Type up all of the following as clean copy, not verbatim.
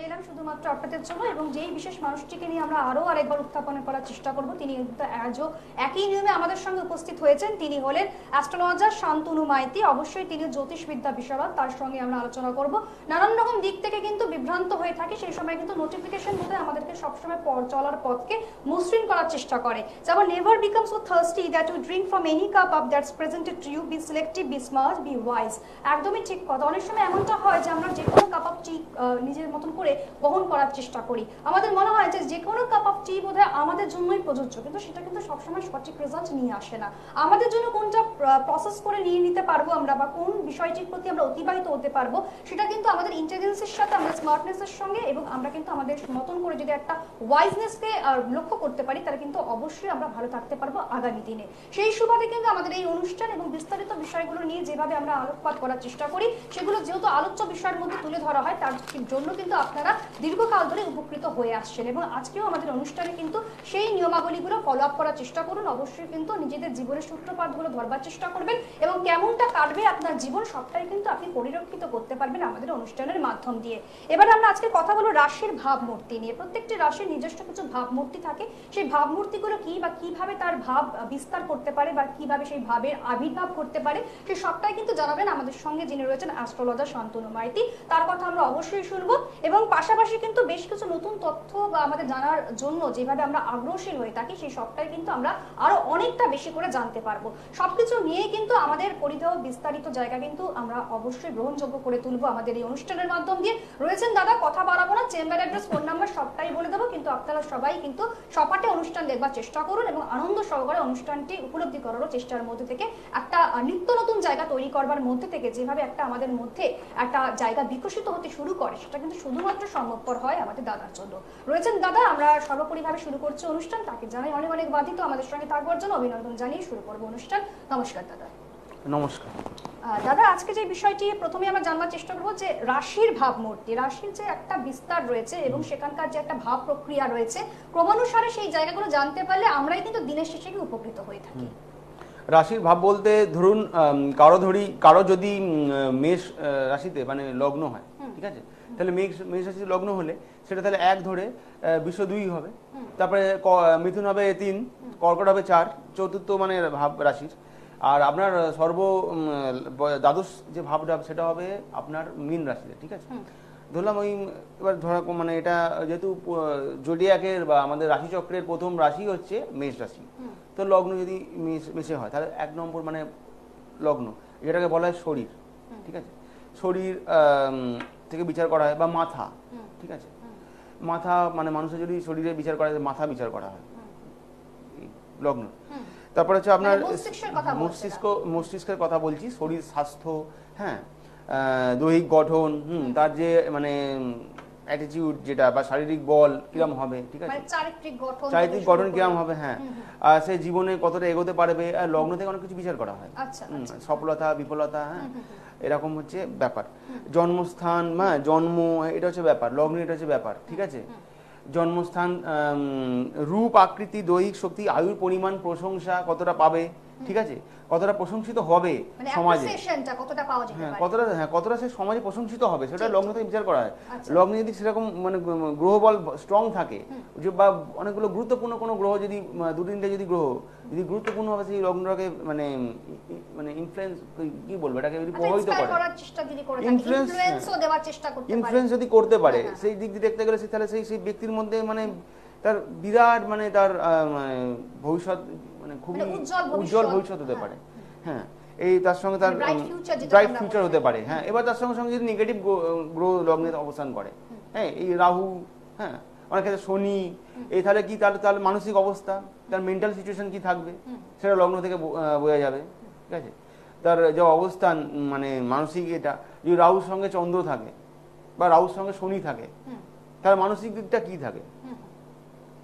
এলাম শুধুমাত্র আপনাদের জন্য, এবং যেই বিশেষ মানুষটিকে নিয়ে আমরা আরো আরেকবার উত্থাপন করার চেষ্টা করব, তিনি আজও একই নিয়মে আমাদের সঙ্গে উপস্থিত হয়েছেন। তিনি হলেন অ্যাস্ট্রোলজার শান্তনু মাইতি। অবশ্যই তিনি জ্যোতিষবিদ্যা বিশারদ, তার সঙ্গে আমরা আলোচনা করব। নানান রকম দিক থেকে কিন্তু বিভ্রান্ত হয়ে থাকে, সেই সময় কিন্তু নোটিফিকেশন বোধহয় আমাদেরকে সবসময় চলার পথকে মসৃণ করার চেষ্টা করে। যেমন never become so thirsty that you drink from any cup of that's presented to you, be selective, be smart, be wise. একদমই ঠিক কথা। অনেক সময় এমনটা হয় যে আমরা যে কোনো কাপ অফ টি নিজের মতন করে গ্রহণ করার চেষ্টা করি। আমাদের মনে হয় যে কোনো কাপ অফ টি বোধহয় আমাদের জন্যই প্রযোজ্য, কিন্তু সেটা কিন্তু সবসময় সঠিক রেজাল্ট নিয়ে আসে না। আমাদের জন্য কোনটা প্রসেস করে নিয়ে নিতে পারবো আমরা, বা কোন বিষয়টির প্রতি আমরা অতিবাহিত হতে পারবো, সেটা কিন্তু আমাদের ইন্টেলিজেন্সের সাথে, আমাদের স্মার্টনেসের সঙ্গে, এবং আমরা কিন্তু আমাদের মতন করে যদি একটা ওয়াইজনেসকে লক্ষ্য করতে পারি, তাহলে কিন্তু অবশ্যই আমরা ভালো থাকতে পারবো আগামী দিনে। সেই সুবাদে কিন্তু আমাদের এই অনুষ্ঠান এবং বিস্তারিত বিষয়গুলো নিয়ে যেভাবে আমরা আলোকপাত করার চেষ্টা করি, সেগুলো যেহেতু আলোচ্য বিষয়ের মধ্যে তুলে ধরা হয়, তার জন্য কিন্তু আপনারা দীর্ঘকাল ধরে উপকৃত হয়ে আসছেন, এবং আজকেও আমাদের অনুষ্ঠানে কিন্তু সেই নিয়মাবলীগুলো ফলো আপ করার চেষ্টা করুন। অবশ্যই কিন্তু নিজেদের জীবনের সূত্রপাতগুলো ধরবার চেষ্টা করবেন, এবং কেমনটা কাটবে আপনার জীবন সবটাই কিন্তু আপনি পরিলক্ষিত করতে পারবেন আমাদের অনুষ্ঠানের মাধ্যম দিয়ে। এবার আমরা আজকে কথা বলবো রাশির ভাবমূর্তি নিয়ে। প্রত্যেকটি রাশির নিজস্ব কিছু ভাবমূর্তি থাকে, সেই ভাবমূর্তিগুলো কি বা কিভাবে তার ভাব বিস্তার করতে পারে, বা কিভাবে সেই ভাবের আবির্ভাব করতে পারে, সেই সবটাই কিন্তু জানাবেন আমাদের সঙ্গে যিনি রয়েছেন অ্যাস্ট্রোলজার শান্তনু মাইতি। তার কথা আমরা অবশ্যই শুনবো, এবং পাশাপাশি কিন্তু বেশ কিছু নতুন তথ্য বা আমাদের জানার জন্য যেভাবে আমরা আগ্রহশীল হয়ে থাকি, সেই সবটাই কিন্তু আমরা আরো অনেকটা বেশি করে জানতে পারবো। সবকিছু নিয়ে কিন্তু আমাদের পরিধেয় বিস্তারিত জায়গা কিন্তু আমরা অবশ্যই গ্রহণযোগ্য করে তুলবো আমাদের এই অনুষ্ঠানের মাধ্যম দিয়ে। রয়েছেন দাদা, কথা বাড়াবো না, চেম্বার অ্যাড্রেস, ফোন নাম্বার সবটাই বলে দেবো, কিন্তু আপনারা সবাই কিন্তু সপাটে অনুষ্ঠান দেখবার চেষ্টা করুন, এবং আনন্দ সহকারে অনুষ্ঠানটি উপলব্ধি করারও চেষ্টার মধ্যে থেকে একটা নিত্য নতুন জায়গা তৈরি করবার মধ্যে থেকে যেভাবে একটা আমাদের মধ্যে একটা জায়গা বিকশিত হতে শুরু করে, সেটা কিন্তু শুধুমাত্র সম্ভবপর হয় আমাদের দাদার জন্য। রয়েছেন দাদা, আমরা সর্বোপরিভাবে শুরু করছি অনুষ্ঠান, তাকে জানাই অনেক অনেক বাধিত আমাদের সঙ্গে থাকবার জন্য, অভিনন্দন জানিয়ে শুরু করবো অনুষ্ঠান। নমস্কার দাদা। নমস্কার দাদা, আজকে যে বিষয়টি প্রথমে আমরা জানবার চেষ্টা করবো, যে রাশির ভাবমূর্তি, রাশির যে একটা বিস্তার রয়েছে এবং সেখানকার যে একটা ভাব প্রক্রিয়া রয়েছে, ক্রমানুসারে সেই জায়গাগুলো জানতে পারলে আমরাই কিন্তু দিনের শেষে উপকৃত হয়ে থাকি। রাশির ভাব বলতে ধরুন কারো যদি মেষ রাশিতে মানে লগ্ন হয়, ঠিক আছে, তাহলে মেষ রাশির লগ্ন হলে সেটা তাহলে 1 ধরে, বৃষ 2 হবে, তারপরে মিথুন হবে 3, কর্কট হবে 4, চতুর্থ মানে ভাব রাশির। আর আপনার দ্বাদশ যে ভাবটা সেটা হবে আপনার মীন রাশিতে, ঠিক আছে। ধরলাম এবার ধরা মানে এটা যেহেতু জোডিয়াকের বা আমাদের রাশিচক্রের প্রথম রাশি হচ্ছে মেষ রাশি, তো লগ্ন যদি মেষে হয় তাহলে 1 নম্বর মানে লগ্ন, যেটাকে বলা হয় শরীর, ঠিক আছে। শরীর থেকে বিচার করা হয়, বা মাথা, ঠিক আছে। মাথা মানে মানুষের যদি শরীরে বিচার করা হয়, মাথা বিচার করা হয় লগ্ন। তারপরে হচ্ছে আপনার মস্তিষ্কের কথা বলছি, শরীর স্বাস্থ্য, হ্যাঁ, দৈহিক গঠন, তার যে মানে অ্যাটিটিউড যেটা বা শারীরিক বল কিরম হবে, ঠিক আছে, চারিত্রিক গঠন কিরম হবে, হ্যাঁ, আর সে জীবনে কতটা এগোতে পারবে, আর লগ্ন থেকে অনেক কিছু বিচার করা হয়, সফলতা বিফলতা, হ্যাঁ, এরকম হচ্ছে ব্যাপার। জন্মস্থান, হ্যাঁ, জন্ম, এটা হচ্ছে ব্যাপার, লগ্ন এটা হচ্ছে ব্যাপার, ঠিক আছে। জন্মস্থান, রূপ, আকৃতি, দৈহিক শক্তি, আয়ুর পরিমাণ, প্রশংসা কতটা পাবে, ঠিক আছে, কতটা প্রশংসিত হবে সমাজে, কতটা সে সমাজে প্রশংসিত হবে, সেটা লগ্ন থেকে বিচার করা হয়। লগ্নে যদি সেরকম মানে গ্রহ বল স্ট্রং থাকে, বা অনেকগুলো গুরুত্বপূর্ণ কোনো গ্রহ যদি 2-3টে যদি গ্রহ যদি গুরুত্বপূর্ণ হবে, সেই লগ্নটাকে মানে মানে ইনফ্লুয়েন্স কি বলবো এটাকে যদি প্রভাবিত করে, ইনফ্লুয়েন্স যদি করতে পারে, সেই দিক দিয়ে দেখতে গেলে তাহলে সেই ব্যক্তির মধ্যে মানে তার বিরাট মানে তার ভবিষ্যৎ মানে খুবই উজ্জ্বল ভবিষ্যৎ হতে পারে, হ্যাঁ। এই তার সঙ্গে তার ব্রাইট ফিউচার হতে পারে, হ্যাঁ। এবার তার সঙ্গে সঙ্গে যদি নেগেটিভ গ্রহ লগ্নে অবস্থান করে, হ্যাঁ, এই রাহু, হ্যাঁ, অনেক ক্ষেত্রে শনি, এই তাহলে কি তার মানসিক অবস্থা, তার মেন্টাল সিচুয়েশন কি থাকবে, সেটা লগ্ন থেকে বোঝা যাবে, ঠিক আছে। তার যে অবস্থান মানে মানসিক, এটা যদি রাহুর সঙ্গে চন্দ্র থাকে বা রাহুর সঙ্গে শনি থাকে, তার মানসিক দিকটা কি থাকে,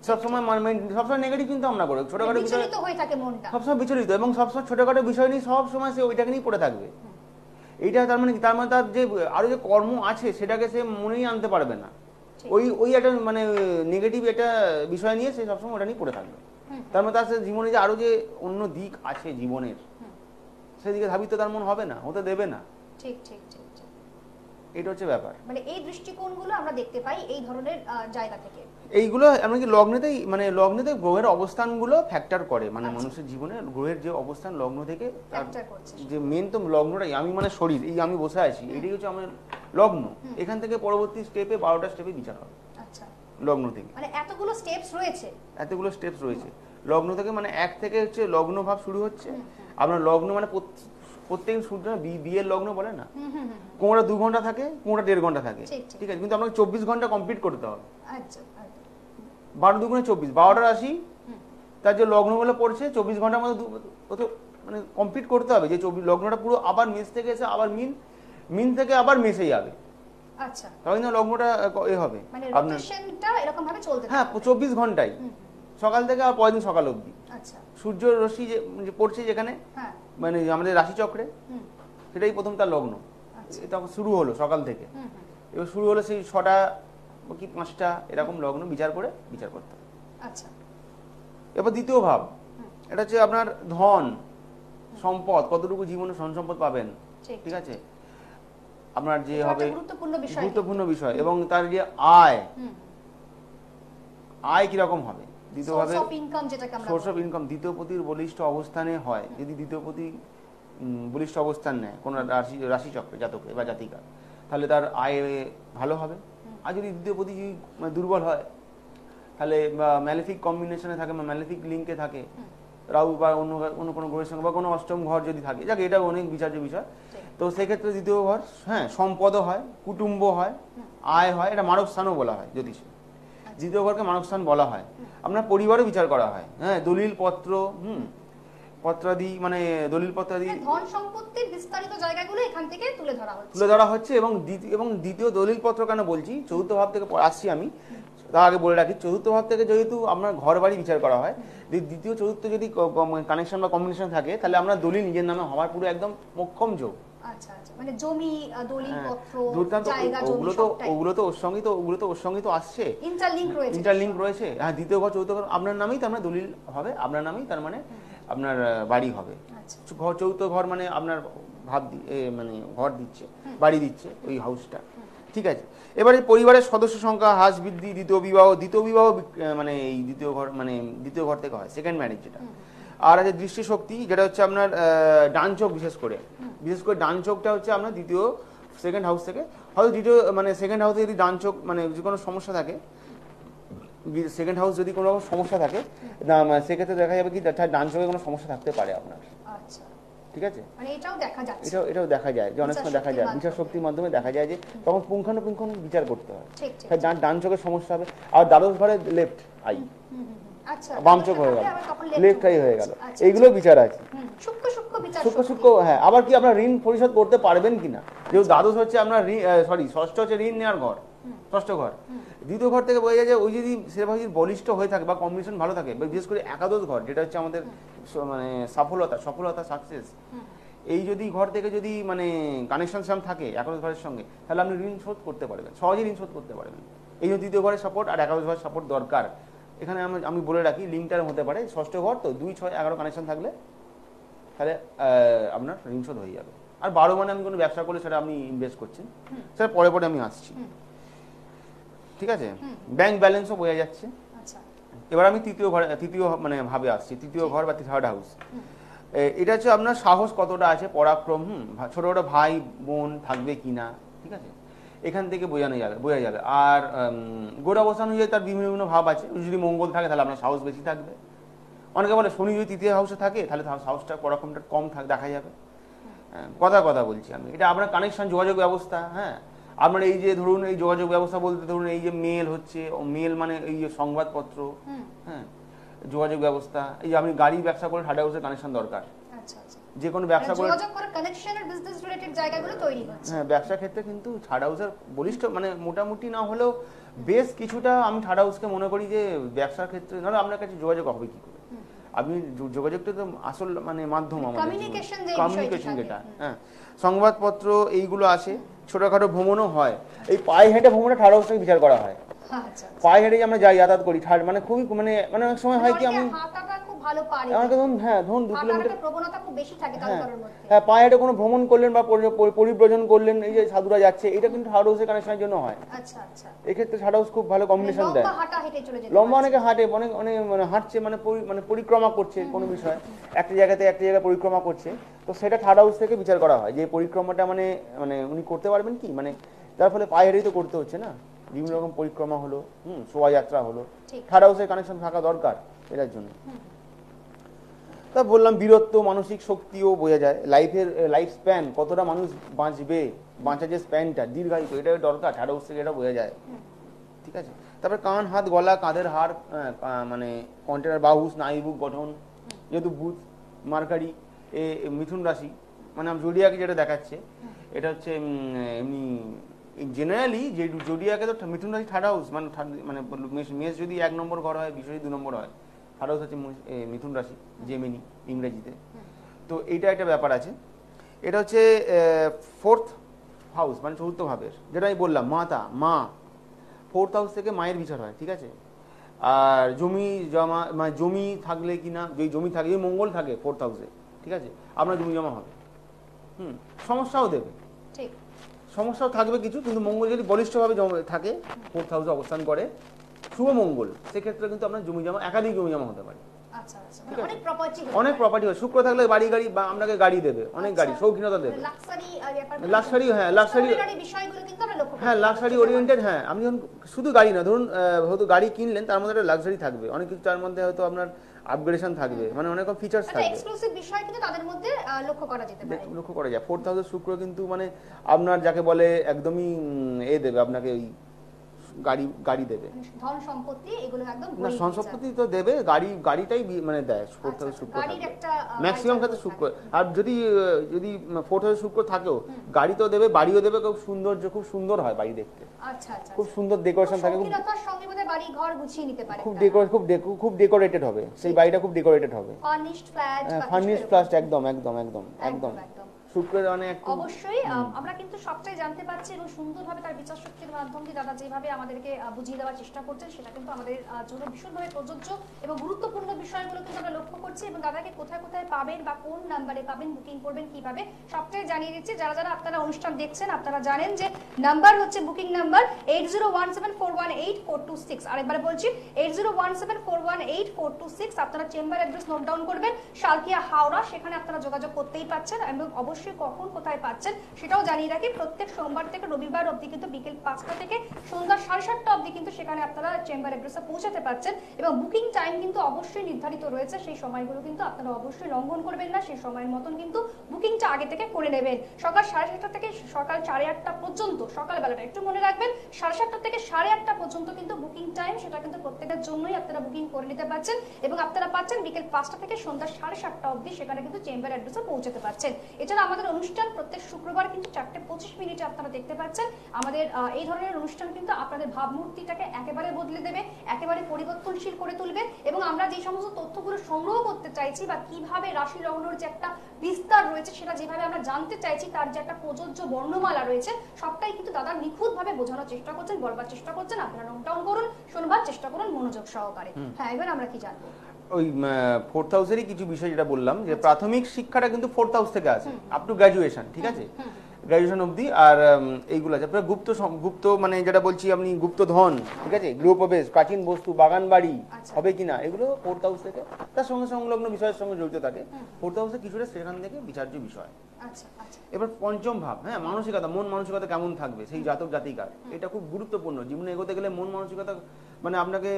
সবসময় নেগেটিভ চিন্তা আমরা করি, ছোটখাটো বিষয় সবসময় বিচলিত, এবং সবসময় ছোটখাটো বিষয় নিয়ে সবসময় সে ওইটাকে নিয়ে পড়ে থাকবে। এইটা তার মানে তার যে আরো যে কর্ম আছে সেটাকে সে মনেই আনতে পারবে না, ওই একটা মানে নেগেটিভ একটা বিষয় নিয়ে সে সবসময় ওটা নিয়ে পড়ে থাকবে। তার মানে তার জীবনে যে আরো যে অন্য দিক আছে জীবনের, সেদিকে ধাবিত তার মন হবে না, হতে দেবে না। ঠিক ঠিক ঠিক। এটা হচ্ছে ব্যাপার। মানে এই দৃষ্টিকোণগুলো আমরা দেখতে পাই এই ধরনের জায়গা থেকে। এইগুলো এমনকি লগ্নেতেই মানে লগ্নেতে গ্রহের অবস্থানগুলো ফ্যাক্টর করে, মানে মানুষের জীবনে গ্রহের যে অবস্থান লগ্ন থেকে যে মেন তো লগ্নটাই, আমি মানে শরীর, এই আমি বসে আছি এটাই হচ্ছে আমার লগ্ন, এখান থেকে পরবর্তী স্টেপে 12টা স্টেপে বিচার হবে। আচ্ছা, লগ্ন থেকে মানে এতগুলো স্টেপস রয়েছে, এতগুলো স্টেপস রয়েছে লগ্ন থেকে, মানে এক থেকে হচ্ছে লগ্ন ভাব শুরু হচ্ছে। আপনার লগ্ন মানে প্রত্যেক সূর্য বিয়ের লগ্ন বলে না, কোনটা 2 ঘন্টা থাকে, কোনটা 1.5 ঘন্টা থাকে, ঠিক আছে, কিন্তু আপনাকে 24 ঘন্টা কমপ্লিট করতে হবে। আচ্ছা, 12 দুগুণে 24, 12টা রাশি তার যে লগ্নগুলো পড়ছে 24 ঘন্টার মধ্যে মানে কমপ্লিট করতে হবে, যে 24 লগ্নটা পুরো আবার মেষ থেকে এসে আবার মিন থেকে আবার মেষে যাবে। আচ্ছা, তাহলে না লগ্নটা এ হবে, মানে রোটেশনটা এরকম ভাবে চলতে থাকে। হ্যাঁ 24 ঘন্টায়, সকাল থেকে আর পরের দিন সকাল অবধি। আচ্ছা, সূর্য রশ্মি যে পড়ছে যেখানে, হ্যাঁ, মানে আমাদের রাশি চক্রে, সেটাই প্রথম তার লগ্ন। এটা শুরু হলো সকাল থেকে, এবার শুরু হলো সেই 6টা কি 5টা এরকম লগ্ন বিচার করতে হবে। আচ্ছা, এবার দ্বিতীয় ভাব, এটা হচ্ছে আপনার ধন সম্পদ, কতটুকু জীবনে ধন সম্পদ পাবেন, ঠিক আছে, আপনার যে হবে গুরুত্বপূর্ণ বিষয়, এবং তার যে আয় কিরকম হবে, দ্বিতীয় ভাবে সোর্স অফ ইনকাম দ্বিতীয় পতির বলিষ্ঠ অবস্থানে হয়। যদি দ্বিতীয় পতি বলিষ্ঠ অবস্থান নেয় কোন রাশি চক্রে জাতকে বা জাতিকা, তাহলে তার আয় ভালো হবে। আর যদি দ্বিতীয় পতি দুর্বল হয়, তাহলে ম্যালেফিক কম্বিনেশনে থাকে বা ম্যালেফিক লিঙ্কে থাকে, রাহু বা অন্য কোনো গ্রহের সঙ্গে বা কোনো অষ্টম ঘর যদি থাকে, যাকে এটা অনেক বিচার্য বিষয়, তো সেক্ষেত্রে দ্বিতীয় ঘর, হ্যাঁ, সম্পদও হয়, কুটুম্ব হয়, আয় হয়, এটা মানব স্থানও বলা হয় জ্যোতিষে। দ্বিতীয় ঘরকে মানব স্থান বলা হয়। আপনার পরিবারও বিচার করা হয়, হ্যাঁ, দলিল পত্র, পত্রাদি, মানে দলিল পত্রাদি, ধন সম্পত্তির বিস্তারিত জায়গাগুলো এখান থেকে তুলে ধরা হচ্ছে। এবং দ্বিতীয় দলিল পত্র কেন বলছি, চতুর্থ ভাব থেকে আসছি আমি, তার আগে বলে রাখি, চতুর্থ ভাব থেকে যেহেতু আপনার ঘর বাড়ি বিচার করা হয়, দ্বিতীয় চতুর্থ যদি কানেকশন বা কম্বিনেশন থাকে, তাহলে আমরা দলিল নিজের নামে হওয়ার পুরো একদম মোক্ষম যোগ। আচ্ছা, আচ্ছা, মানে জমি, দলিল পত্র, জায়গা, ওগুলো তো ওর সঙ্গেই তো আসছে, ইন্টারলিংক রয়েছে। হ্যাঁ, দ্বিতীয় ঘর চতুর্থ ঘর আপনার নামেই, তার মানে দলিল হবে আপনার নামেই, তার মানে আপনার বাড়ি হবে। চতুর্থ ঘর মানে আপনার ভাব মানে ঘর দিচ্ছে, বাড়ি দিচ্ছে ওই হাউসটা, ঠিক আছে। এবারে পরিবারের সদস্য সংখ্যা হ্রাস বৃদ্ধি, দ্বিতীয় বিবাহ মানে এই দ্বিতীয় ঘর থেকে হয়, সেকেন্ড ম্যারেজ যেটা। আর আছে দৃষ্টিশক্তি, যেটা হচ্ছে আপনার ডান চোখ, বিশেষ করে ডান চোখটা হচ্ছে আপনার সেকেন্ড হাউস থেকে, হয়তো সেকেন্ড হাউসে যদি ডান চোখ মানে যে কোনো সমস্যা থাকে, সেকেন্ড হাউস যদি কোনো রকম সমস্যা থাকে, সেক্ষেত্রে দেখা যাবে কি ডান চোখে কোনো সমস্যা থাকতে পারে আপনার। আচ্ছা, ঠিক আছে, মানে এটাও দেখা যায় যে অনেক সময় দেখা যায় বিচার শক্তির মাধ্যমে দেখা যায় যে তখন পুঙ্খানুপুঙ্খ বিচার করতে হয়। ডান চোখের সমস্যা হবে, আর দ্বাদশ ঘরে লেফট আই, বাম চোখ হয়ে গেল, লেফট আই হয়ে গেল, এইগুলো বিচার আছে সূক্ষ্ম। হ্যাঁ, আবার কি আপনার ঋণ পরিশোধ করতে পারবেন কিনা, যেহেতু দ্বাদশ হচ্ছে আপনার ষষ্ঠ হচ্ছে ঋণ নেওয়ার ঘর, ষষ্ঠ ঘর। দ্বিতীয় ঘর থেকে বোঝা যায় যে ওই যদি সেভাবে যদি বলিষ্ঠ হয়ে থাকে বা কম্বিনেশন ভালো থাকে, বিশেষ করে একাদশ ঘর, যেটা হচ্ছে আমাদের মানে সফলতা সাকসেস, এই যদি ঘর থেকে যদি মানে কানেকশন থাকে একাদশ ঘরের সঙ্গে, তাহলে আপনি ঋণ শোধ করতে পারবেন, সহজেই ঋণ শোধ করতে পারবেন। এই জন্য দ্বিতীয় ঘরের সাপোর্ট আর একাদশ ঘরের সাপোর্ট দরকার। এখানে আমি বলে রাখি, লিঙ্কটার হতে পারে ষষ্ঠ ঘর, তো 2, 6, 11 কানেকশন থাকলে তাহলে আপনার ঋণ শোধ হয়ে যাবে। আর 12 মানে আমি কোনো ব্যবসা করলে সেটা আপনি ইনভেস্ট করছেন, সেটা পরে আমি আসছি, ঠিক আছে। ব্যাংক ব্যালেন্সও বোঝা যাচ্ছে। এবার আমি তৃতীয় মানে ভাবে আসছি, তৃতীয় ঘর বা থার্ড হাউস। এটা হচ্ছে আপনার সাহস কতটা আছে, পরাক্রম, ছোট ছোট ভাই বোন থাকবে কিনা, ঠিক আছে, এখান থেকে বোঝা যাবে। আর গোড় অবস্থান অনুযায়ী তার বিভিন্ন ভাব আছে। যদি মঙ্গল থাকে তাহলে আপনার সাহস বেশি থাকবে। অনেকে বলে শনি যদি তৃতীয় হাউসে থাকে তাহলে সাহসটা পরাক্রমটা কম দেখা যাবে। কথা বলছি আমি, এটা আপনার কানেকশন, যোগাযোগ ব্যবস্থা। হ্যাঁ, আপনার এই যে ধরুন এই যোগাযোগ ব্যবস্থা বলতে ধরুন এই যে মেল হচ্ছে, মেল মানে এই যে সংবাদপত্র, হ্যাঁ, যোগাযোগ ব্যবস্থা। এই যে আপনি গাড়ি ব্যবসা করে থার্ড হাউসের কানেকশন দরকার, যে কোনো ব্যবসা করে হ্যাঁ, ব্যবসা ক্ষেত্রে কিন্তু থার্ড হাউসের বলিষ্ঠ মানে মোটামুটি না হলেও বেশ কিছুটা আমি থার্ড হাউসকে মনে করি যে ব্যবসার ক্ষেত্রে, নাহলে আপনার কাছে যোগাযোগ হবে কি করে? আপনি যোগাযোগটা তো আসল মানে মাধ্যম, আমাদের কমিউনিকেশন যেটা, হ্যাঁ, সংবাদপত্র এইগুলো আসে। ছোটখাটো ভ্রমণও হয়, এই পায়ে হেঁটে ভ্রমণটা থার্ড হাউস থেকে বিচার করা হয়। আচ্ছা পায়ে হেঁটে আমরা যাই, যাতায়াত করি, মানে খুবই মানে মানে অনেক সময় হয় কি আমি হাঁটাটা খুব ভালো পারি, আমাকে ধরুন হ্যাঁ ধরুন 2 হাঁটার কিলোমিটার একটা প্রবণতা খুব বেশি থাকে হ্যাঁ কারোর মধ্যে। হ্যাঁ পায়ে হেঁটে কোনো ভ্রমণ করলেন বা পরিব্রজন করলেন, এই যে সাধুরা যাচ্ছে, এটা কিন্তু থার্ড হাউসের কানেকশনের জন্য হয়। আচ্ছা আচ্ছা, এক্ষেত্রে থার্ড হাউস খুব ভালো কম্বিনেশন দেয়। লম্বা হাঁটা হেঁটে চলে যেতে লম্বা পারছে। অনেকে হাঁটে, অনেক অনেক মানে হাঁটছে মানে মানে পরিক্রমা করছে কোনো বিষয়, একটা জায়গাতে একটা জায়গায় পরিক্রমা করছে, তো সেটা থার্ড হাউস থেকে বিচার করা হয় যে পরিক্রমাটা মানে মানে উনি করতে পারবেন কি, মানে যার ফলে পায়ে হেঁটেই তো করতে হচ্ছে না, বিভিন্ন রকম পরিক্রমা হলো, শোভাযাত্রা হলো, থার্ড হাউসের কানেকশন থাকা দরকার এটার জন্য। তা বললাম বীরত্ব, মানসিক শক্তিও বোঝা যায়, লাইফ স্প্যান কতটা মানুষ বাঁচবে, বাঁচার যে স্প্যানটা দীর্ঘায়িত, এটা দরকার, থার্ড হাউস থেকে এটা বোঝা যায়। ঠিক আছে, তারপরে কান, হাত, গলা, কাঁধের হাড়, মানে কন্টেনার, বাহু, স্নায়ুবুক গঠন, যেহেতু বুধ মার্কারি এ মিথুন রাশি, মানে জোডিয়াকে যেটা দেখাচ্ছে এটা হচ্ছে এমনি জেনারেলি যে জোডিয়াকে তো মিথুন রাশি থার্ড হাউস, মানে মানে মেষ যদি 1 নম্বর ঘর হয়, বৃষ যদি 2 নম্বর হয়, থার্ড হাউস হচ্ছে মিথুন রাশি, জেমিনি ইংরেজিতে। তো এইটা একটা ব্যাপার আছে। এটা হচ্ছে 4th হাউস মানে চতুর্থ ভাবের, যেটা আমি বললাম মা 4th হাউস থেকে মায়ের বিচার হয়। ঠিক আছে, আর জমি জমা মানে জমি থাকলে কিনা, যদি জমি থাকে, যদি মঙ্গল থাকে 4th হাউসে, ঠিক আছে, আপনার জমি জমা হবে, সমস্যাও দেবে, ঠিক সমস্যাও থাকবে কিছু, কিন্তু মঙ্গল যদি বলিষ্ঠভাবে থাকে 4th হাউসে অবস্থান করে, শুভ মঙ্গল, সেক্ষেত্রে কিন্তু আপনার জমি জমা, একাধিক জমি জমা হতে পারে। আচ্ছা আচ্ছা, অনেক প্রপার্টি হয়, শুক্র থাকলে বাড়ি গাড়ি বা আপনাকে গাড়ি দেবে, অনেক গাড়ি, শৌখিনতা দেবে, লাক্সারি, হ্যাঁ লাক্সারি বিষয়গুলো কিন্তু আমরা লক্ষ্য করি। হ্যাঁ লাক্সারি ওরিয়েন্টেড, হ্যাঁ আপনি যখন শুধু গাড়ি না, ধরুন হয়তো গাড়ি কিনলেন, তার মধ্যে একটা লাক্সারি থাকবে, অনেক কিছু তার মধ্যে হয়তো আপনার আপগ্রেডেশন থাকবে, মানে অনেক রকম ফিচার্স থাকবে, এক্সক্লুসিভ বিষয় কিন্তু তাদের মধ্যে লক্ষ্য করা যেতে পারে, লক্ষ্য করা যায়। 4th হাউসের শুক্র কিন্তু মানে আপনার যাকে বলে একদমই দেবে আপনাকে, ওই গাড়ি দেবে, ধন সম্পত্তি এগুলো একদম না, ধন সম্পত্তি তো দেবে, গাড়িটাই মানে দেয় 4th হাউসে শুক্র থাকে ম্যাক্সিমাম ক্ষেত্রে শুক্র। আর যদি 4th হাউসে শুক্র থাকেও, গাড়ি তো দেবে, বাড়িও দেবে, খুব সৌন্দর্য, খুব সুন্দর হয় বাড়ি দেখতে, আচ্ছা আচ্ছা, খুব সুন্দর ডেকোরেশন থাকে, খুব ডেকোরেটেড হবে, সেই বাড়িটা খুব ডেকোরেটেড হবে, ফার্নিশড ফ্ল্যাট, একদম একদম একদম একদম শুক্রের অনেক অবশ্যই। আমরা কিন্তু সবটাই জানতে পারছি এবং সুন্দরভাবে তার বিচার শক্তির মাধ্যম দিয়ে দাদা যেভাবে আমাদেরকে বুঝিয়ে দেওয়ার চেষ্টা করছেন, সেটা কিন্তু আমাদের জন্য ভীষণভাবে প্রযোজ্য এবং গুরুত্বপূর্ণ বিষয়গুলো কিন্তু আমরা লক্ষ্য করছি, এবং দাদাকে কোথায় কোথায় পাবেন বা কোন নাম্বারে পাবেন, বুকিং করবেন কিভাবে, সবটাই জানিয়ে দিচ্ছি। যারা যারা আপনারা অনুষ্ঠান দেখছেন, আপনারা জানেন যে নাম্বার হচ্ছে বুকিং নাম্বার 8017418426, আরেকবার বলছি 8017418426। আপনারা চেম্বার অ্যাড্রেস নোট ডাউন করবেন, শালকিয়া হাওড়া, সেখানে আপনারা যোগাযোগ করতেই পাচ্ছেন, এবং অবশ্যই কখন কোথায় পাচ্ছেন সেটাও জানিয়ে রাখি। প্রত্যেক সোমবার থেকে রবিবার অবধি কিন্তু বিকেল 5টা থেকে সন্ধ্যা 7:30 অবধি কিন্তু সেখানে আপনারা চেম্বার অ্যাড্রেসে পৌঁছাতে পারছেন, এবং বুকিং টাইম কিন্তু অবশ্যই নির্ধারিত রয়েছে, সেই সময়গুলো কিন্তু আপনারা অবশ্যই লঙ্ঘন করবেন না, সেই সময়ের মতন কিন্তু বুকিংটা আগে থেকে করে নেবেন। সকাল 7:30 থেকে সকাল 8:30 পর্যন্ত, সকালবেলাটা একটু মনে রাখবেন, 7:30 থেকে 8:30 পর্যন্ত কিন্তু বুকিং টাইম, সেটা কিন্তু প্রত্যেকের জন্যই আপনারা বুকিং করে নিতে পারছেন, এবং আপনারা পাচ্ছেন বিকেল 5টা থেকে সন্ধ্যা 7:30 অবধি সেখানে কিন্তু চেম্বার অ্যাড্রেসে পৌঁছাতে পারছেন। এছাড়া আমাদের অনুষ্ঠান প্রত্যেক শুক্রবার কিন্তু 4:25 আপনারা দেখতে পাচ্ছেন। আমাদের এই ধরনের অনুষ্ঠান কিন্তু আপনাদের ভাবমূর্তিটাকে একেবারে বদলে দেবে, একেবারে পরিবর্তনশীল করে তুলবে, এবং আমরা যে সমস্ত তথ্যগুলো সংগ্রহ করতে চাইছি বা কিভাবে রাশি লগ্নের যে একটা বিস্তার রয়েছে, সেটা যেভাবে আমরা জানতে চাইছি, তার যে একটা প্রযোজ্য বর্ণমালা রয়েছে, সবটাই কিন্তু দাদা নিখুঁতভাবে বোঝানোর চেষ্টা করছেন, বলবার চেষ্টা করছেন। আপনারা নোট ডাউন করুন, শোনবার চেষ্টা করুন মনোযোগ সহকারে। হ্যাঁ, এবার আমরা কি জানবো? ওই 4th হাউসেরই কিছু বিষয় যেটা বললাম, যে প্রাথমিক শিক্ষাটা কিন্তু 4th হাউস থেকে আসে, আপ টু গ্র্যাজুয়েশন, ঠিক আছে, গ্র্যাজুয়েশন অবধি। আর এইগুলো আছে আপনার গুপ্ত মানে যেটা বলছি আপনি গুপ্ত ধন, ঠিক আছে, গৃহপ্রবেশ, প্রাচীন বস্তু, বাগান বাড়ি হবে কিনা, এগুলো 4th হাউস থেকে, তার সঙ্গে সংলগ্ন বিষয়ের সঙ্গে জড়িত থাকে 4th হাউসে কিছুটা, সেখান থেকে বিচার্য বিষয়। এবার পঞ্চম ভাব, হ্যাঁ, মানসিকতা, মন মানসিকতা কেমন থাকবে সেই জাতক জাতিকার, এটা খুব গুরুত্বপূর্ণ। জীবনে এগোতে গেলে মন মানসিকতা মানে আপনাকে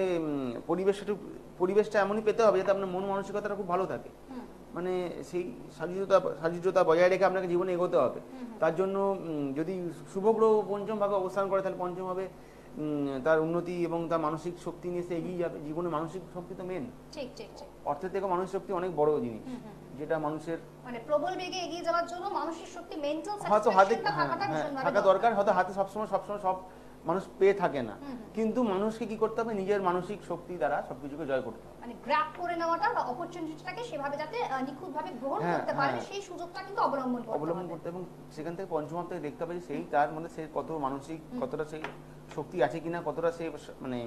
পরিবেশটা এমনই পেতে হবে যাতে আপনার মন মানসিকতাটা খুব ভালো থাকে, মানে সেই সাযুজ্যতা বজায় রেখে আপনাকে জীবনে এগোতে হবে। তার জন্য যদি শুভগ্রহ পঞ্চম ভাবে অবস্থান করে, তাহলে পঞ্চম ভাবে তার উন্নতি এবং তার মানসিক শক্তি নিয়ে সে এগিয়ে যাবে। জীবনে মানসিক শক্তি তো মেন, অর্থের থেকে মানসিক শক্তি অনেক বড় জিনিস, যেটা মানুষের মানে প্রবল বেগে এগিয়ে যাওয়ার জন্য মানসিক শক্তি, মেন্টাল হয়তো হাতে স্যাটিসফ্যাকশনটা থাকা দরকার, হয়তো হাতে সবসময় সব মানুষ পেয়ে থাকে না, কিন্তু মানুষকে কি করতে হবে, নিজের মানসিক শক্তি দ্বারা সবকিছুকে জয় করতে হবে, মানে গ্র্যাব করে নেওয়াটা বা অপরচুনিটিটাকে সেভাবে যাতে নিখুঁতভাবে গ্রহণ করতে পারে, সেই সুযোগটা কিন্তু অবলম্বন করতে, এবং সেখান থেকে পঞ্চম থেকে দেখতে পাচ্ছি সেই তার মধ্যে সে কতটা সেই শক্তি আছে কিনা, কতটা সে মানে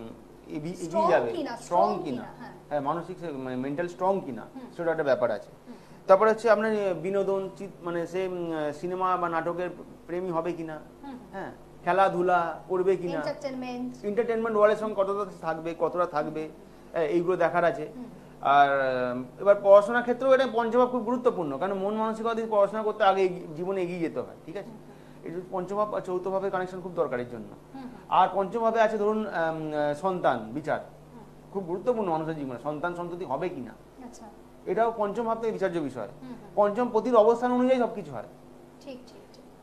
এগিয়ে Strong যাবে, কিনা, স্ট্রং strong কিনা, কিনা, হ্যাঁ। হ্যাঁ মানসিক মানে মেন্টাল স্ট্রং কিনা, সেটা একটা ব্যাপার আছে। তারপরে হচ্ছে আপনার বিনোদন মানে সে সিনেমা বা নাটকের প্রেমী হবে কিনা, হ্যাঁ খেলাধুলা করবে কিনা, এন্টারটেনমেন্ট ওয়ার্ল্ডের সঙ্গে কতটা থাকবে, এইগুলো দেখার আছে। আর এবার পড়াশোনার ক্ষেত্রেও এটা পঞ্চভাব খুব গুরুত্বপূর্ণ, কারণ মন মানসিকতা দিয়ে পড়াশোনা করতে আগে জীবনে এগিয়ে যেতে হয়, ঠিক আছে। এই পঞ্চভাব আর চৌথভাবের কানেকশন খুব দরকারের জন্য। আর পঞ্চমভাবে আছে ধরুন সন্তান বিচার, খুব গুরুত্বপূর্ণ মানুষের জীবনে, সন্তান সন্ততি হবে কিনা, এটাও পঞ্চম ভাব থেকে বিচার্য বিষয়। পঞ্চম পতির অবস্থান অনুযায়ী সবকিছু হয়,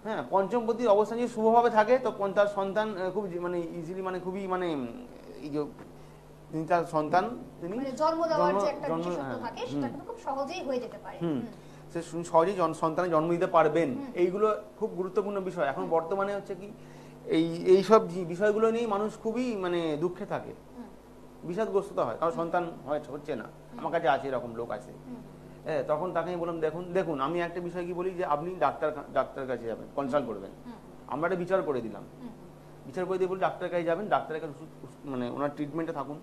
হ্যাঁ পঞ্চম পতির অবস্থান যদি শুভভাবে থাকে তো তার সন্তান খুব মানে ইজিলি মানে খুবই মানে এই যে তার সন্তান তিনি জন্ম দেওয়ার যে একটা বিশেষত্ব থাকে সেটা কিন্তু খুব সহজেই হয়ে যেতে পারে, সে সহজেই সন্তানের জন্ম দিতে পারবেন। এইগুলো খুব গুরুত্বপূর্ণ বিষয়। এখন বর্তমানে হচ্ছে কি এইসব বিষয়গুলো নিয়ে মানুষ খুবই মানে দুঃখে থাকে, বিষাদগ্রস্ততা হয়, কারণ সন্তান হচ্ছে না। আমার কাছে আছে এরকম লোক আছে, হ্যাঁ তখন তাকে আমি বললাম দেখুন আমি একটা বিষয় কি বলি যে আপনি ডাক্তার কাছে যাবেন, কনসাল্ট করবেন, আমরা একটা বিচার করে দিলাম, বিচার করে দিয়ে বলি ডাক্তারের কাছে যাবেন, ডাক্তারের কাছে মানে ওনার ট্রিটমেন্টে থাকুন,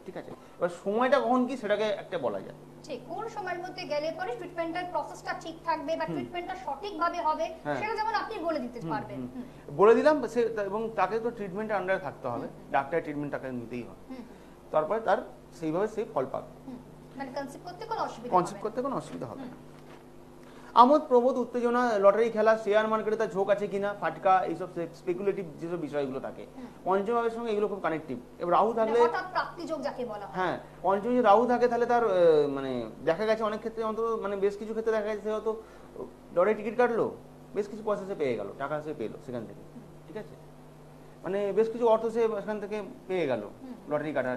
ঠিক আছে। এবার সময়টা কখন কি সেটাকে একটা বলা যায়, ঠিক কোন সময়ের মধ্যে গেলে পরে ট্রিটমেন্টের প্রসেসটা ঠিক থাকবে বা ট্রিটমেন্টটা সঠিকভাবে হবে সেটা যেমন আপনি বলে দিতে পারবেন, বলে দিলাম এবং তাকে তো ট্রিটমেন্টের আন্ডারে থাকতে হবে, ডাক্তারের ট্রিটমেন্ট তাকে নিতেই হবে, তারপরে তার সেইভাবে সে ফল পাবে, মানে কনসেপ্ট করতে কোনো অসুবিধা হবে না। আমোদ প্রমোদ উত্তেজনা, লটারি খেলা, শেয়ার মার্কেটে তার ঝোঁক আছে কিনা, ফাটকা, এইসব স্পেকুলেটিভ যেসব বিষয়গুলো থাকে পঞ্চমভাবের সঙ্গে এগুলো খুব কানেক্টিভ। এবার রাহু থাকলে হঠাৎ প্রাপ্তিযোগ যাকে বলা হয়, হ্যাঁ পঞ্চমে যদি রাহু থাকে তাহলে তার মানে দেখা গেছে অনেক ক্ষেত্রে অন্তত মানে বেশ কিছু ক্ষেত্রে দেখা গেছে হয়তো লটারি টিকিট কাটলো, বেশ কিছু পয়সা সে পেয়ে গেল, টাকা সে পেলো সেখান থেকে, ঠিক আছে, মানে বেশ কিছু অর্থ সে সেখান থেকে পেয়ে গেল লটারি কাটার,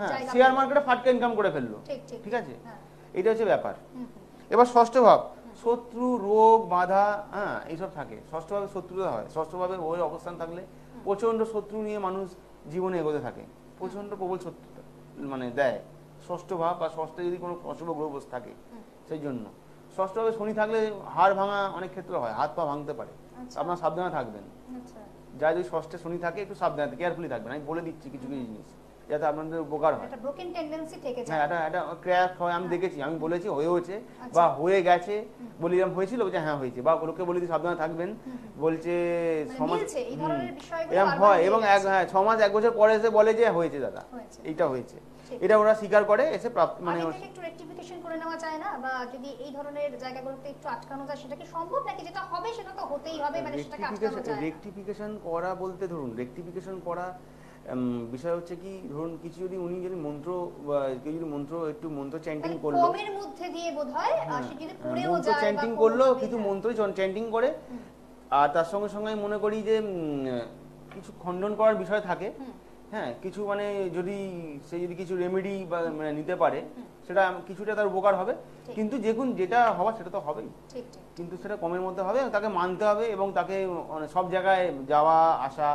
হ্যাঁ শেয়ার মার্কেটে ফাটকা ইনকাম করে ফেললো, ঠিক আছে, এটা হচ্ছে ব্যাপার। এবার ষষ্ঠ ভাব, শত্রু, রোগ, বাধা, হ্যাঁ এইসব থাকে, ষষ্ঠভাবে শত্রুতা হয়, ষষ্ঠভাবে ওই অবস্থান থাকলে প্রচন্ড শত্রু নিয়ে মানুষ জীবনে এগোতে থাকে, প্রচন্ড প্রবল শত্রুতা মানে দেয় ষষ্ঠ ভাব, বা ষষ্ঠে যদি কোনো অশুভ গ্রহ বসে থাকে সেই জন্য। ষষ্ঠভাবে শনি থাকলে হাড় ভাঙা অনেক ক্ষেত্রে হয়, হাত পা ভাঙতে পারে, আপনার সাবধানে থাকবেন, যা যদি ষষ্ঠে শনি থাকে একটু সাবধানে কেয়ারফুলি থাকবেন, আমি বলে দিচ্ছি কিছু কিছু জিনিস যাতে আপনাদের উপকার হয়। হ্যাঁ এটা ক্র্যাক হয়, আমি দেখেছি, আমি বলেছি হয়েওছে বা হয়ে গেছে, বলি এরকম হয়েছিল, বলছে হ্যাঁ হয়েছে, বা লোকে বলে দিই সাবধানে থাকবেন, বলছে সমাজ এরকম হয়, এবং 6 মাস 1 বছর পরে এসে বলে যে হয়েছে দাদা এইটা হয়েছে, এটা ওরা স্বীকার করে এসে মানে একটু রেকটিফিকেশন করে নেওয়া যায় না, বা যদি এই ধরনের জায়গাগুলোতে একটু আটকানো যায় সেটা কি সম্ভব, নাকি যেটা হবে সেটা তো হতেই হবে, মানে সেটাকে আটকানো যায়? রেকটিফিকেশন করা বলতে ধরুন রেকটিফিকেশন করা বিষয় হচ্ছে কি, ধরুন কিছু যদি উনি যদি মন্ত্র বা কেউ যদি একটু মন্ত্র চ্যান্টিং করলো, কমের মধ্যে দিয়ে বোধহয় সে যদি পড়েও মন্ত্র যায় চ্যান্টিং করলো, কিছু মন্ত্র চ্যান্টিং করে, আর তার সঙ্গে সঙ্গে আমি মনে করি যে কিছু খণ্ডন করার বিষয় থাকে, হ্যাঁ কিছু মানে যদি সে যদি কিছু রেমেডি বা মানে নিতে পারে সেটা কিছুটা তার উপকার হবে, কিন্তু যেটা হওয়া সেটা তো হবেই, কিন্তু সেটা কমের মধ্যে হবে, তাকে মানতে হবে এবং তাকে সব জায়গায় যাওয়া আসা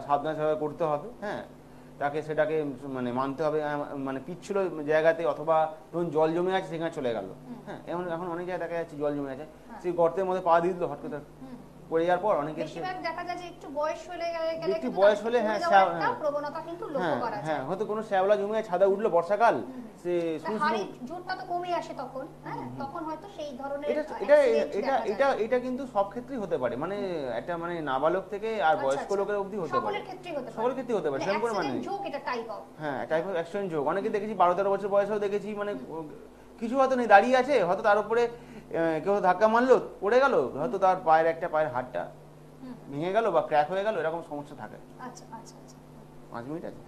সাবধানে করতে হবে, হ্যাঁ তাকে সেটাকে মানে মানতে হবে, মানে পিচ্ছিল জায়গাতে অথবা ধরুন জল জমে আছে সেখানে চলে গেল, হ্যাঁ এখন অনেক জায়গায় দেখা যাচ্ছে জল জমে আছে, সেই গর্তের মধ্যে পা দিয়ে দিল হট করে পড়ে যাওয়ার পর অনেকে দেখা যায় যে একটু বয়স হলে একটু বয়স হলে হ্যাঁ প্রবণতা কিন্তু লক্ষ্য করা যায়, হ্যাঁ হয়তো কোনো শ্যাওলা জমে ছাদা উঠলো বর্ষাকাল, সে হাড়ের জোরটা তো কমে আসে তখন, হ্যাঁ তখন হয়তো সেই ধরনের এটা কিন্তু সব ক্ষেত্রেই হতে পারে, মানে একটা মানে নাবালক থেকে আর বয়স্ক লোকের অবধি হতে পারে, সকল ক্ষেত্রেই হতে পারে, সেরকম করে মানে হ্যাঁ টাইপ অফ অ্যাক্সিডেন্ট যোগ অনেকে দেখেছি 12-13 বছর বয়সেও দেখেছি, মানে কিছু হয়তো নেই, দাঁড়িয়ে আছে, হয়তো তার উপরে কেউ ধাক্কা মারলো পড়ে গেল, হয়তো তার পায়ের হাড়টা ভেঙে গেল বা ক্র্যাক হয়ে গেল, এরকম সমস্যা থাকে। 5 মিনিট আছে,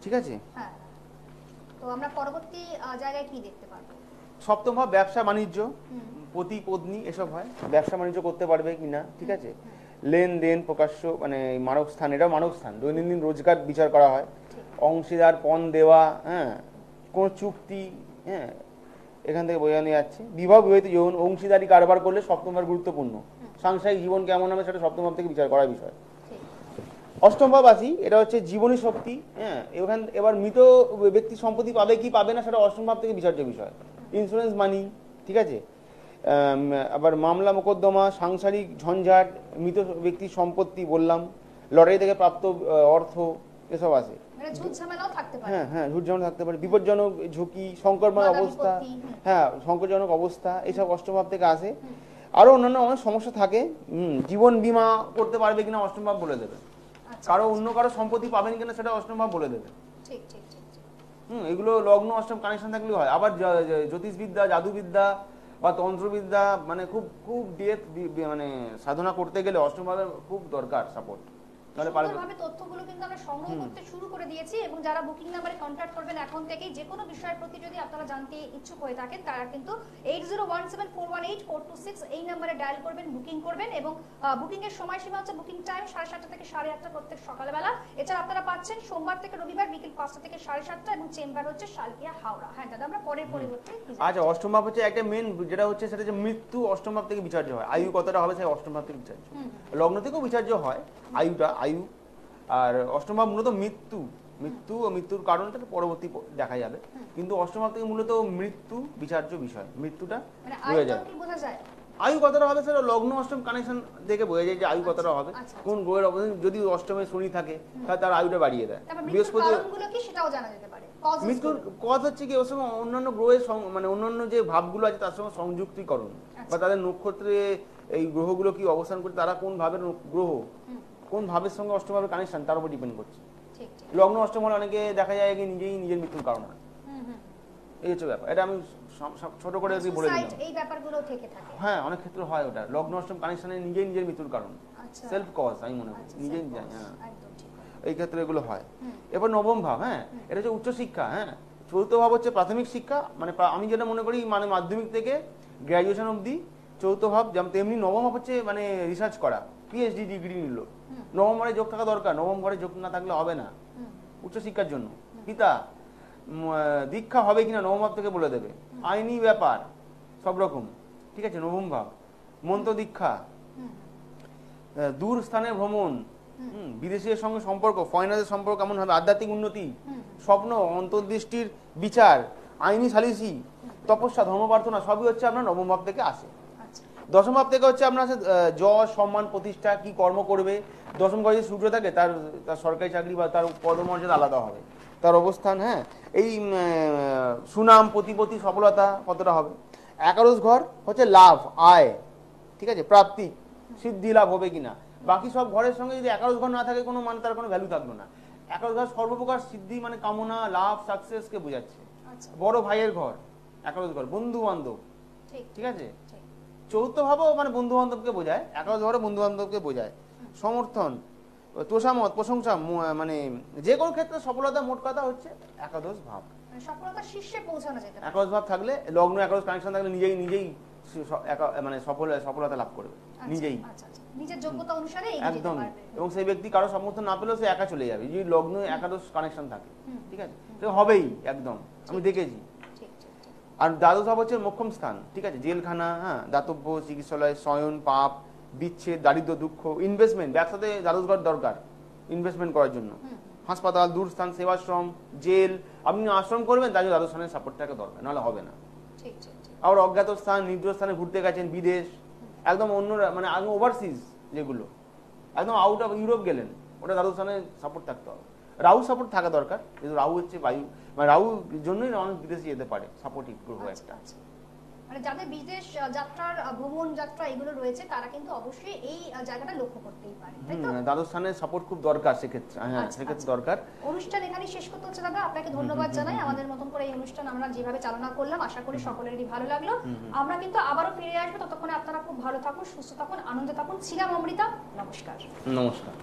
ঠিক আছে। তো আমরা পরবর্তী জায়গায় কি দেখতে পারবো? সপ্তম ভাব ব্যবসা বাণিজ্য, পতি পত্নী এসব হয়, ব্যবসা বাণিজ্য করতে পারবে কিনা, ঠিক আছে। লেনদেন প্রকাশ্য মানে মানব স্থান, এটা মানব স্থান, দৈনন্দিন রোজগার বিচার করা হয়, অংশীদার পণ দেওয়া, হ্যাঁ কোন চুক্তি, হ্যাঁ এখান থেকে বোঝানো যাচ্ছে। বিবাহ বিবাহিত যৌন অংশীদারি কারবার করলে সপ্তম ভাব গুরুত্বপূর্ণ, সাংসারিক জীবন কেমন হবে সেটা সপ্তম ভাব থেকে বিচার করার বিষয়। অষ্টম ভাব আসি, এটা হচ্ছে জীবনী শক্তি, হ্যাঁ এবার মৃত ব্যক্তি সম্পত্তি পাবে কি পাবে না সেটা অষ্টম ভাব থেকে বিচার্য বিষয়। ইন্স্যুরেন্স মানি, ঠিক আছে, আবার মামলা মোকদ্দমা, সাংসারিক ঝঞ্ঝাট, মৃত ব্যক্তির সম্পত্তি বললাম, লটারি থেকে প্রাপ্ত অর্থ এসব আসে। মানে ঝুট ঝামেলাও থাকতে পারে। হ্যাঁ হ্যাঁ, ঝুট ঝামেলা থাকতে পারে, বিপজ্জনক ঝুঁকি, সংকটময় বাধা অবস্থা, বিপত্তি, হ্যাঁ সংকটজনক অবস্থা, এইসব অষ্টম ভাব থেকে আসে। আরো অন্যান্য অনেক সমস্যা থাকে। জীবন বীমা করতে পারবে কিনা অষ্টম ভাব বলে দেবে, আচ্ছা, কারো অন্য কারো সম্পত্তি পাবেন কিনা সেটা অষ্টম ভাব বলে দেবে। ঠিক ঠিক ঠিক ঠিক। এগুলো লগ্ন অষ্টম কানেকশন থাকলেও হয়। আবার জ্যোতিষবিদ্যা, জাদুবিদ্যা বা তন্ত্রবিদ্যা, মানে খুব খুব ডেপ মানে সাধনা করতে গেলে অষ্টম ভাবের খুব দরকার সাপোর্ট, তাহলে পারবে। সুন্দরভাবে তথ্যগুলো কিন্তু আমরা সংগ্রহ করতে শুরু করে দিয়েছি, এবং যারা বুকিং নাম্বারে কন্ট্যাক্ট করবেন এখন থেকেই যে কোনো বিষয়ের প্রতি যদি আপনারা জানতে ইচ্ছুক হয়ে থাকেন, তারা কিন্তু 8017418426 এই নম্বরে ডায়াল করবেন, বুকিং করবেন। এবং বুকিং এর সময়সীমা হচ্ছে বুকিং টাইম 7:30 থেকে 8:30 প্রত্যেক সকালবেলা। এছাড়া আপনারা পাচ্ছেন সোমবার থেকে রবিবার বিকেল 5টা থেকে 7:30, এবং চেম্বার হচ্ছে শালকিয়া, হাওড়া। হ্যাঁ দাদা, আমরা পরের পরিবর্তে আচ্ছা, অষ্টম ভাব হচ্ছে একটা মেন যেটা হচ্ছে, সেটা হচ্ছে মৃত্যু অষ্টম ভাব থেকে বিচার্য হয়। আয়ু কতটা হবে সেই অষ্টম ভাব থেকে বিচার্য, লগ্ন থেকেও বিচার্য হয় আয়ুটা, আয়ু। আর অষ্টম ভাব মূলত মৃত্যু, মৃত্যু ও মৃত্যুর কারণটা পরবর্তী দেখা যাবে, কিন্তু অষ্টম ভাব থেকে মূলত মৃত্যু বিচার্য বিষয়, মৃত্যুটা বোঝা যায়। বোঝা যায় আয়ু কতটা হবে সেটা লগ্ন অষ্টম কানেকশন দেখে বোঝা যায় যে আয়ু কতটা হবে। কোন গ্রহের অবস্থান, যদি অষ্টমে শনি থাকে তাহলে তার আয়ুটা বাড়িয়ে দেয়। বৃহস্পতি, কারণগুলো কি সেটাও জানা যেতে পারে। মৃত্যুর কজ হচ্ছে কি, ওর সঙ্গে অন্যান্য গ্রহের মানে অন্যান্য যে ভাবগুলো আছে তার সঙ্গে সংযুক্তিকরণ, বা তাদের নক্ষত্রে এই গ্রহগুলো কি অবস্থান করে, তারা কোন ভাবের গ্রহ, কোন ভাবের সঙ্গে অষ্টম ভাবের কানেকশন, তার উপর ডিপেন্ড করছে। লগ্ন অষ্টম হলে অনেকে দেখা যায় যে নিজেই নিজের মৃত্যুর কারণ হয়। এই হচ্ছে ব্যাপার, এটা আমি ছোট করে বলে দিলাম। এই ব্যাপারগুলো থেকে থাকে, হ্যাঁ অনেক ক্ষেত্রে হয় ওটা, লগ্ন অষ্টম কানেকশনে নিজেই নিজের মৃত্যুর কারণ, সেলফ কজ আমি মনে করি, নিজেই জানি। হ্যাঁ এই ক্ষেত্রে এগুলো হয়। এবার নবম ভাব, হ্যাঁ এটা হচ্ছে উচ্চশিক্ষা। হ্যাঁ চতুর্থ ভাব হচ্ছে প্রাথমিক শিক্ষা, মানে আমি যেটা মনে করি মানে মাধ্যমিক থেকে গ্র্যাজুয়েশন অবধি চতুর্থ ভাব। যেমন তেমনি নবম ভাব হচ্ছে মানে রিসার্চ করা, পিএইচডি ডিগ্রি নিল, নবম ঘরে যোগ থাকা দরকার, নবম ঘরে যোগ না থাকলে হবে না উচ্চশিক্ষার জন্য। পিতা দীক্ষা হবে কিনা নবম ভাব থেকে বলে দেবে, আইনি ব্যাপার সব রকম, ঠিক আছে নবম ভাব। মন্ত্র দীক্ষা, দূর স্থানে ভ্রমণ, বিদেশিদের সঙ্গে সম্পর্ক, ফরেনারদের সম্পর্ক কেমন হবে, আধ্যাত্মিক উন্নতি, স্বপ্ন, অন্তর্দৃষ্টির বিচার, আইনি সালিসি, তপস্যা, ধর্ম প্রার্থনা, সবই হচ্ছে আপনার নবম ভাব থেকে আসে। দশম ভাব থেকে হচ্ছে আপনার যশ, সম্মান, প্রতিষ্ঠা, কি কর্ম করবে। দশম ঘরে যদি সূর্য থাকে তার সরকারি চাকরি বা তার পদমর্যাদা আলাদা হবে, তার অবস্থান। হ্যাঁ এই সুনাম, প্রতিপত্তি, সফলতা কতটা হবে। একাদশ ঘর হচ্ছে লাভ, আয়, ঠিক আছে, প্রাপ্তি, সিদ্ধি লাভ হবে কিনা। বাকি সব ঘরের সঙ্গে যদি একাদশ ঘর না থাকে কোনো মানে তার কোনো ভ্যালু থাকবে না। একাদশ ঘর সর্বপ্রকার সিদ্ধি মানে কামনা, লাভ, সাকসেসকে বোঝাচ্ছে। বড় ভাইয়ের ঘর একাদশ ঘর, বন্ধু বান্ধব, ঠিক আছে। চৌথ ভাবও মানে বন্ধু বান্ধবকে বোঝায়, একাদশ ঘরে বন্ধু বান্ধবকে বোঝায়। সমর্থন, তোষামত, প্রশংসা, মানে যে কোনো ক্ষেত্রে সফলতা, মোট কথা হচ্ছে একাদশ ভাব। সফলতার শীর্ষে পৌঁছানো যেতে পারে। একাদশ ভাব থাকলে, লগ্ন একাদশ কানেকশন থাকলে নিজেই নিজেই মানে সফলতা লাভ করবে নিজেই, নিজের যোগ্যতা অনুসারে একদম। এবং সেই ব্যক্তি কারো সমর্থন না পেলেও সে একা চলে যাবে, যদি লগ্ন একাদশ কানেকশন থাকে, ঠিক আছে, তো হবেই একদম, আমি দেখেছি। আর দ্বাদশ ভাব হচ্ছে মোক্ষম স্থান, ঠিক আছে, জেলখানা, হ্যাঁ দাতব্য, চিকিৎসালয়, শয়ন, পাপ, বিচ্ছেদ, দারিদ্র, দুঃখ, ইনভেস্টমেন্ট, ব্যবসাতে দ্বাদশ ঘর দরকার ইনভেস্টমেন্ট করার জন্য। হাসপাতাল, দূরস্থান, সেবাশ্রম, জেল, আপনি আশ্রম করবেন তার জন্য দ্বাদশ স্থানের সাপোর্টটাকে দরকার, নাহলে হবে না। আবার অজ্ঞাত স্থান, নির্দিষ্ট স্থানে ঘুরতে গেছেন, বিদেশ, একদম অন্য মানে ওভারসিজ যেগুলো, একদম আউট অফ ইউরোপ গেলেন, ওটা দ্বাদশ স্থানে সাপোর্ট থাকতে হবে। রাহু সাপোর্ট থাকা দরকার, যেহেতু রাহু হচ্ছে বায়ু, মানে রাহুর জন্যই অনেক বিদেশে যেতে পারে, সাপোর্টিভ গ্রহ একটা। মানে যাদের বিদেশ যাত্রার, ভ্রমণ যাত্রা এগুলো রয়েছে, তারা কিন্তু অবশ্যই এই জায়গাটা লক্ষ্য করতেই পারে, তাই তো? দ্বাদশ স্থানের সাপোর্ট খুব দরকার সেক্ষেত্রে, হ্যাঁ সেক্ষেত্রে দরকার। অনুষ্ঠান এখানেই শেষ করতে হচ্ছে দাদা, আপনাকে ধন্যবাদ জানাই। আমাদের মতন করে এই অনুষ্ঠান আমরা যেভাবে চালনা করলাম, আশা করি সকলেরই ভালো লাগলো। আমরা কিন্তু আবারও ফিরে আসবো, ততক্ষণে আপনারা খুব ভালো থাকুন, সুস্থ থাকুন, আনন্দে থাকুন। ছিলাম অমৃতা, নমস্কার। নমস্কার।